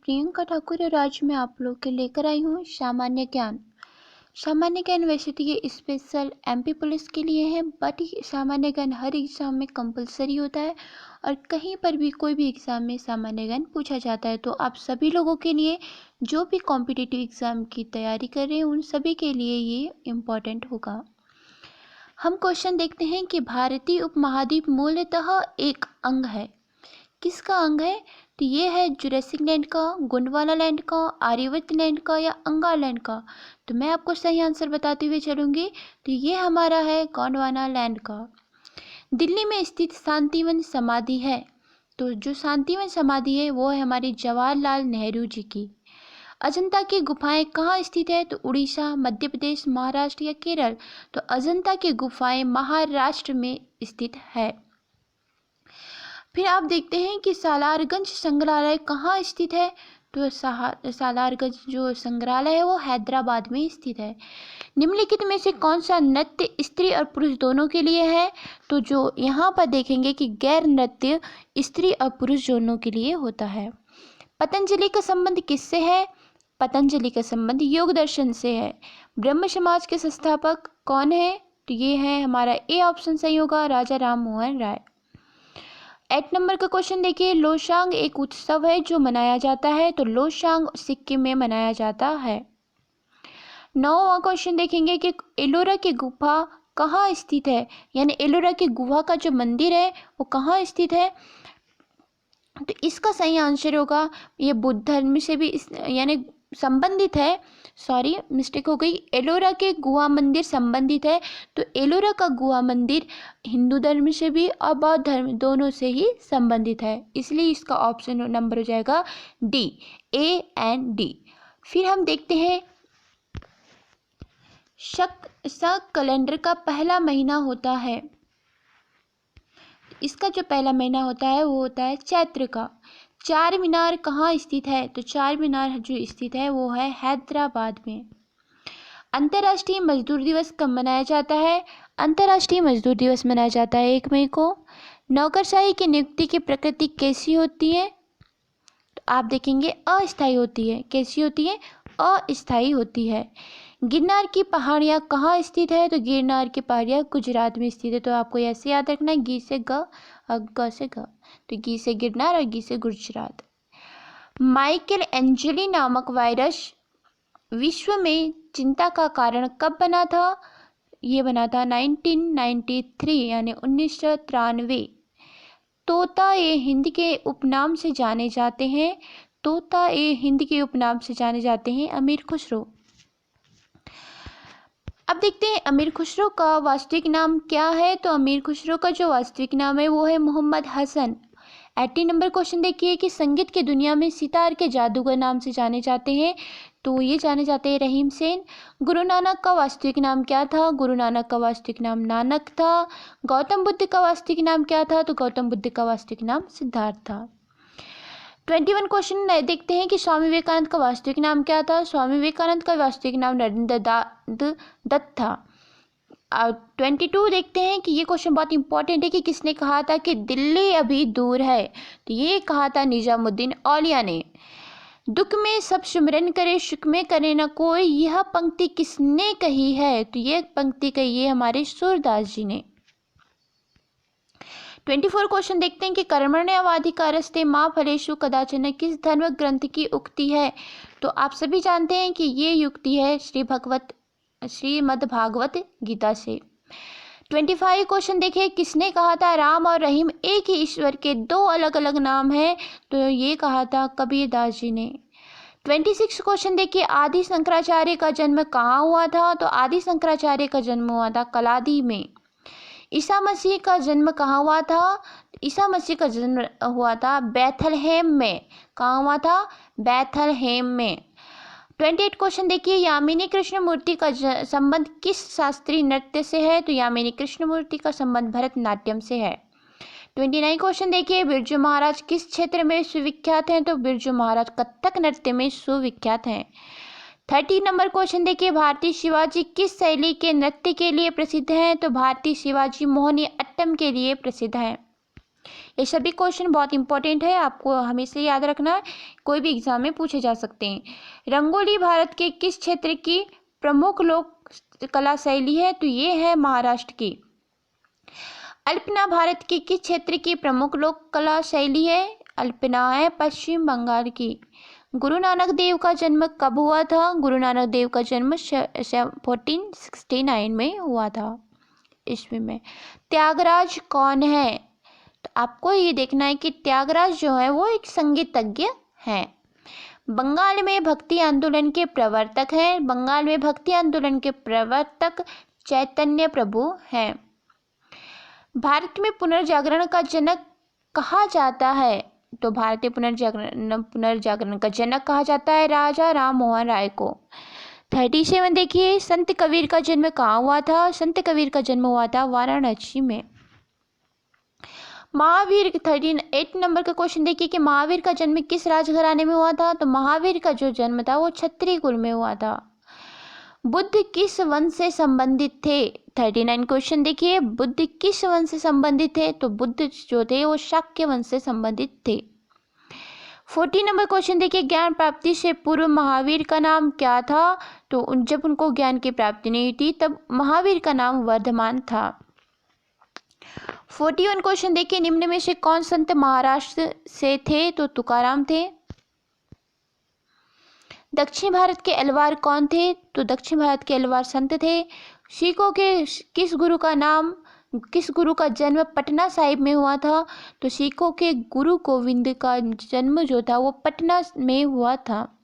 प्रियंका ठाकुर और आज मैं आप लोग के लेकर आई हूँ सामान्य ज्ञान। सामान्य ज्ञान वैसे तो ये स्पेशल एमपी पुलिस के लिए है, बट ये सामान्य ज्ञान हर एग्ज़ाम में कंपलसरी होता है और कहीं पर भी कोई भी एग्ज़ाम में सामान्य ज्ञान पूछा जाता है। तो आप सभी लोगों के लिए, जो भी कॉम्पिटिटिव एग्ज़ाम की तैयारी कर रहे हैं, उन सभी के लिए ये इम्पॉर्टेंट होगा। हम क्वेश्चन देखते हैं कि भारतीय उपमहाद्वीप मूलतः एक अंग है। किसका अंग है? तो ये है जुरासिक लैंड का, गोंडवाना लैंड का, आर्यवर्त लैंड का या अंगार लैंड का। तो मैं आपको सही आंसर बताते हुए चलूँगी। तो ये हमारा है गोंडवाना लैंड का। दिल्ली में स्थित शांतिवन समाधि है। तो जो शांतिवन समाधि है वो है हमारे जवाहरलाल नेहरू जी की। अजंता की गुफाएं कहाँ स्थित है? तो उड़ीसा, मध्य प्रदेश, महाराष्ट्र या केरल। तो अजंता की गुफाएं महाराष्ट्र में स्थित है। फिर आप देखते हैं कि सालारगंज संग्रहालय कहाँ स्थित है? तो सालारगंज जो संग्रहालय है वो हैदराबाद में स्थित है। निम्नलिखित में से कौन सा नृत्य स्त्री और पुरुष दोनों के लिए है? तो जो यहाँ पर देखेंगे कि गैर नृत्य स्त्री और पुरुष दोनों के लिए होता है। पतंजलि का संबंध किससे है? पतंजलि का संबंध योग दर्शन से है। ब्रह्म समाज के संस्थापक कौन है? तो ये है हमारा ए ऑप्शन सही होगा, राजा राम मोहन राय। 8 नंबर का क्वेश्चन देखिए, लोसांग एक उत्सव है जो मनाया जाता है। तो लोसांग सिक्किम में मनाया जाता है। 9वां क्वेश्चन देखेंगे कि एलोरा की गुफा कहाँ स्थित है, यानी एलोरा की गुफा का जो मंदिर है वो कहाँ स्थित है? तो इसका सही आंसर होगा, ये बुद्ध धर्म से भी यानी संबंधित है। सॉरी, मिस्टेक हो गई। एलोरा के गुहा मंदिर संबंधित है। तो एलोरा का गुहा मंदिर हिंदू धर्म से भी और बौद्ध धर्म दोनों से ही संबंधित है, इसलिए इसका ऑप्शन नंबर हो जाएगा डी, ए एंड डी। फिर हम देखते हैं शक कैलेंडर का पहला महीना होता है। इसका जो पहला महीना होता है वो होता है चैत्र का। चार मीनार कहाँ स्थित है? तो चार मीनार जो स्थित है वो है हैदराबाद में। अंतर्राष्ट्रीय मजदूर दिवस कब मनाया जाता है? अंतर्राष्ट्रीय मजदूर दिवस मनाया जाता है 1 मई को। नौकरशाही की नियुक्ति की प्रकृति कैसी होती है? तो आप देखेंगे अस्थायी होती है। कैसी होती है? अस्थायी होती है। गिरनार की पहाड़ियाँ कहाँ स्थित है? तो गिरनार की पहाड़ियाँ गुजरात में स्थित है। तो आपको ऐसे याद रखना है, गी से ग और ग से ग। तो गी से गिरनार और गी से गुजरात। माइकल एंजेली नामक वायरस विश्व में चिंता का कारण कब बना था? ये बना था 1993 यानी 1993। तोता ए हिंद के उपनाम से जाने जाते हैं। तोता ए हिंद के उपनाम से जाने जाते हैं अमीर खुसरो। अब देखते हैं अमीर खुसरो का वास्तविक नाम क्या है। तो अमीर खुसरो का जो वास्तविक नाम है वो है मोहम्मद हसन। 80 नंबर क्वेश्चन देखिए कि संगीत की दुनिया में सितार के जादूगर नाम से जाने जाते हैं। तो ये जाने जाते हैं रहीम सेन। गुरु नानक का वास्तविक नाम क्या था? गुरु नानक का वास्तविक नाम नानक था। गौतम बुद्ध का वास्तविक नाम क्या था? तो गौतम बुद्ध का वास्तविक नाम सिद्धार्थ था। 21 क्वेश्चन देखते हैं कि स्वामी विवेकानंद का वास्तविक नाम क्या था? स्वामी विवेकानंद का वास्तविक नाम नरेंद्र दत्त था। 22 देखते हैं कि ये क्वेश्चन बहुत इंपॉर्टेंट है कि किसने कहा था कि दिल्ली अभी दूर है? तो ये कहा था निजामुद्दीन औलिया ने। दुख में सब सिमरन करे, सुख में करे न कोई, यह पंक्ति किसने कही है? तो ये पंक्ति कही है हमारे सूरदास जी ने। 24 क्वेश्चन देखते हैं कि कर्मण्येवाधिकारस्ते मां फलेषु कदाचन किस धर्म ग्रंथ की उक्ति है? तो आप सभी जानते हैं कि ये युक्ति है श्रीमद् भागवत गीता से। 25 क्वेश्चन देखिए, किसने कहा था राम और रहीम एक ही ईश्वर के दो अलग अलग नाम हैं? तो ये कहा था कबीरदास जी ने। 26 क्वेश्चन देखिए, आदि शंकराचार्य का जन्म कहाँ हुआ था? तो आदि शंकराचार्य का जन्म हुआ था कलादी में। ईसा मसीह का जन्म कहाँ हुआ था? ईसा मसीह का जन्म हुआ था बैथलहेम में। कहाँ हुआ था? बैथलहेम में। 28 क्वेश्चन देखिए, यामिनी कृष्णमूर्ति का संबंध किस शास्त्रीय नृत्य से है? तो यामिनी कृष्णमूर्ति का संबंध भरतनाट्यम से है। 29 क्वेश्चन देखिए, बिरजू महाराज किस क्षेत्र में सुविख्यात हैं? तो बिरजू महाराज कथक नृत्य में सुविख्यात हैं। 30 नंबर क्वेश्चन देखिए, भारतीय शिवाजी किस शैली के नृत्य के लिए प्रसिद्ध हैं? तो भारतीय शिवाजी मोहिनी अट्टम के लिए प्रसिद्ध हैं। ये सभी क्वेश्चन बहुत इंपॉर्टेंट है, आपको हमेशा याद रखना है, कोई भी एग्जाम में पूछे जा सकते हैं। रंगोली भारत के किस क्षेत्र की प्रमुख लोक कला शैली है? तो ये है महाराष्ट्र की। अल्पना भारत के किस क्षेत्र की प्रमुख लोक कला शैली है? अल्पना है पश्चिम बंगाल की। गुरु नानक देव का जन्म कब हुआ था? गुरु नानक देव का जन्म 1469 में हुआ था, ईस्वी में। त्यागराज कौन है? तो आपको ये देखना है कि त्यागराज जो है वो एक संगीतज्ञ हैं। बंगाल में भक्ति आंदोलन के प्रवर्तक हैं। बंगाल में भक्ति आंदोलन के प्रवर्तक चैतन्य प्रभु हैं। भारत में पुनर्जागरण का जनक कहा जाता है? तो भारतीय पुनर्जागरण का जनक कहा जाता है राजा राम मोहन राय को। 37 देखिए, संत कबीर का जन्म कहाँ हुआ था? संत कबीर का जन्म हुआ था वाराणसी में। महावीर 38 नंबर का क्वेश्चन देखिए कि महावीर का जन्म किस राजघराने में हुआ था? तो महावीर का जो जन्म था वो क्षत्रिय कुल में हुआ था। बुद्ध किस वंश से संबंधित थे? 39 क्वेश्चन देखिए, बुद्ध किस वंश से संबंधित थे? तो बुद्ध जो थे वो शाक्य वंश से संबंधित थे। 40 नंबर क्वेश्चन देखिए, ज्ञान प्राप्ति से पूर्व महावीर का नाम क्या था? तो जब उनको ज्ञान की प्राप्ति नहीं थी तब महावीर का नाम वर्धमान था। 41 क्वेश्चन देखिए, निम्न में से कौन संत महाराष्ट्र से थे? तो तुकाराम थे। दक्षिण भारत के अलवार कौन थे? तो दक्षिण भारत के अलवार संत थे। सिखों के किस गुरु का जन्म पटना साहिब में हुआ था? तो सिखों के गुरु गोविंद का जन्म जो था वो पटना में हुआ था।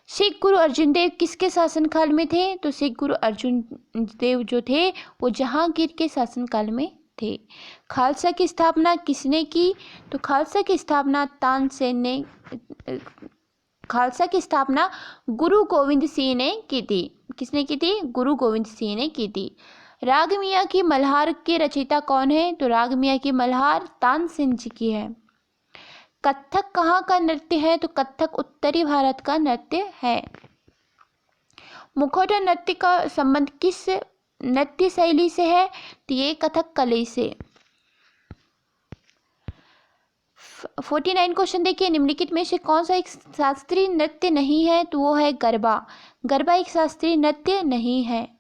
सिख गुरु अर्जुन देव किसके शासनकाल में थे? तो सिख गुरु अर्जुन देव जो थे वो जहांगीर के शासनकाल में थे। खालसा की स्थापना किसने की? तो खालसा की स्थापना तानसेन ने, खालसा की स्थापना गुरु गोविंद सिंह ने की थी। किसने की थी? गुरु गोविंद सिंह ने की थी। राग मियाँ की मल्हार के रचयिता कौन है? तो राग मियाँ की मल्हार तानसेन जी की है। कथक कहाँ का नृत्य है? तो कथक उत्तरी भारत का नृत्य है। मुखौटा नृत्य का संबंध किस नृत्य शैली से है? तो ये कथकली से। 49 क्वेश्चन देखिए, निम्नलिखित में से कौन सा एक शास्त्रीय नृत्य नहीं है? तो वो है गरबा। गरबा एक शास्त्रीय नृत्य नहीं है।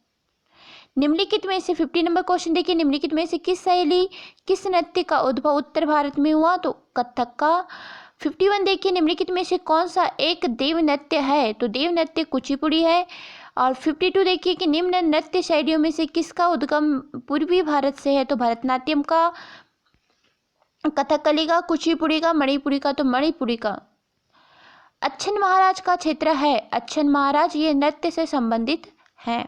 निम्नलिखित में से 50 नंबर क्वेश्चन देखिए, निम्नलिखित में से किस नृत्य का उद्भव उत्तर भारत में हुआ? तो कथक का। 51 देखिए, निम्नलिखित में से कौन सा एक देव नृत्य है? तो देव नृत्य कुचिपुड़ी है। और 52 देखिए कि निम्न नृत्य शैलियों में से किसका उद्गम पूर्वी भारत से है? तो भरतनाट्यम का, कथकली का, कुचिपुड़ी का, मणिपुरी का। तो मणिपुरी का। अच्छन महाराज का क्षेत्र है। अच्छन महाराज ये नृत्य से संबंधित हैं।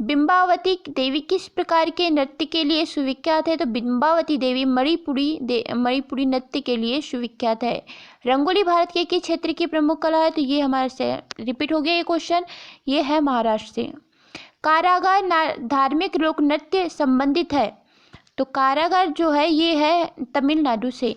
बिंबावती देवी किस प्रकार के नृत्य के लिए सुविख्यात है? तो बिंबावती देवी मणिपुरी नृत्य के लिए सुविख्यात है। रंगोली भारत के किस क्षेत्र की प्रमुख कला है? तो ये हमारे से रिपीट हो गया ये क्वेश्चन, ये है महाराष्ट्र से। कारागार धार्मिक लोक नृत्य संबंधित है। तो कारागार जो है ये है तमिलनाडु से।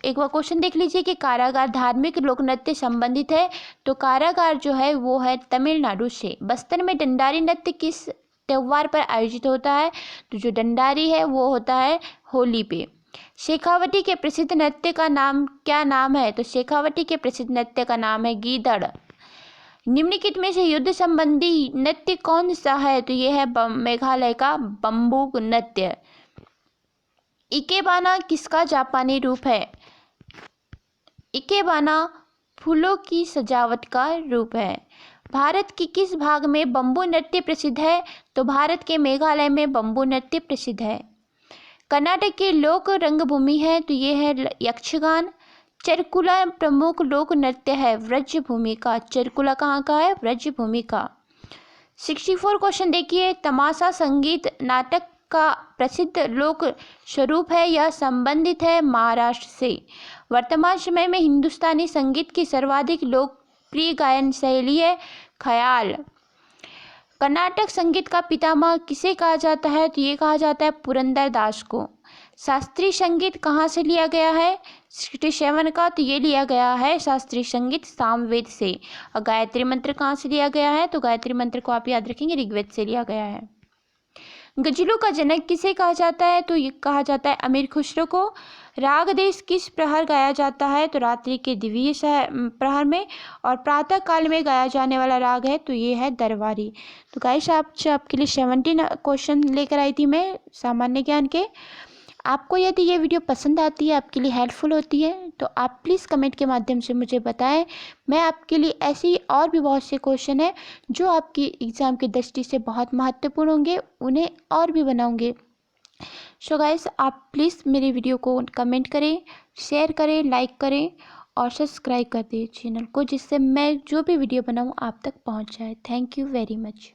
एक बार क्वेश्चन देख लीजिए कि कारागार धार्मिक लोक नृत्य संबंधित है। तो कारागार जो है वो है तमिलनाडु से। बस्तर में डंडारी नृत्य किस त्योहार पर आयोजित होता है? तो जो डंडारी है वो होता है होली पे। शेखावटी के प्रसिद्ध नृत्य का नाम क्या नाम है? तो शेखावटी के प्रसिद्ध नृत्य का नाम है गीदड़। निम्नलिखित में से युद्ध संबंधी नृत्य कौन सा है? तो ये है मेघालय का बम्बू नृत्य। इकेबाना किसका जापानी रूप है? इकेबाना फूलों की सजावट का रूप है। भारत के किस भाग में बम्बू नृत्य प्रसिद्ध है? तो भारत के मेघालय में बम्बू नृत्य प्रसिद्ध है। कर्नाटक की लोक रंगभूमि है। तो ये है यक्षगान। चरकुला प्रमुख लोक नृत्य है व्रजभूमि का। चरकुला कहाँ का है? व्रजभूमि का। 64 क्वेश्चन देखिए, तमाशा संगीत नाटक का प्रसिद्ध लोक स्वरूप है या संबंधित है महाराष्ट्र से। वर्तमान समय में हिंदुस्तानी संगीत की सर्वाधिक लोकप्रिय गायन शैली है ख्याल। कर्नाटक संगीत का पितामह किसे कहा जाता है? तो ये कहा जाता है पुरंदर दास को। शास्त्रीय संगीत कहाँ से लिया गया है? 67 का। तो ये लिया गया है शास्त्रीय संगीत सामवेद से। और गायत्री मंत्र कहाँ से लिया गया है? तो गायत्री मंत्र को आप याद रखेंगे ऋग्वेद से लिया गया है। गजलों का जनक किसे कहा जाता है? तो ये कहा जाता है अमीर खुसरो को। राग देश किस प्रहर गाया जाता है? तो रात्रि के द्वितीय प्रहर में। और प्रातः काल में गाया जाने वाला राग है तो ये है दरबारी। तो गाइस आपके लिए 17 क्वेश्चन लेकर आई थी मैं सामान्य ज्ञान के। आपको यदि ये वीडियो पसंद आती है, आपके लिए हेल्पफुल होती है, तो आप प्लीज़ कमेंट के माध्यम से मुझे बताएं। मैं आपके लिए ऐसी और भी बहुत से क्वेश्चन हैं जो आपकी एग्ज़ाम की दृष्टि से बहुत महत्वपूर्ण होंगे, उन्हें और भी बनाऊंगे। सो गाइस आप प्लीज़ मेरे वीडियो को कमेंट करें, शेयर करें, लाइक करें और सब्सक्राइब कर दें चैनल को, जिससे मैं जो भी वीडियो बनाऊँ आप तक पहुँच जाए। Thank you very much.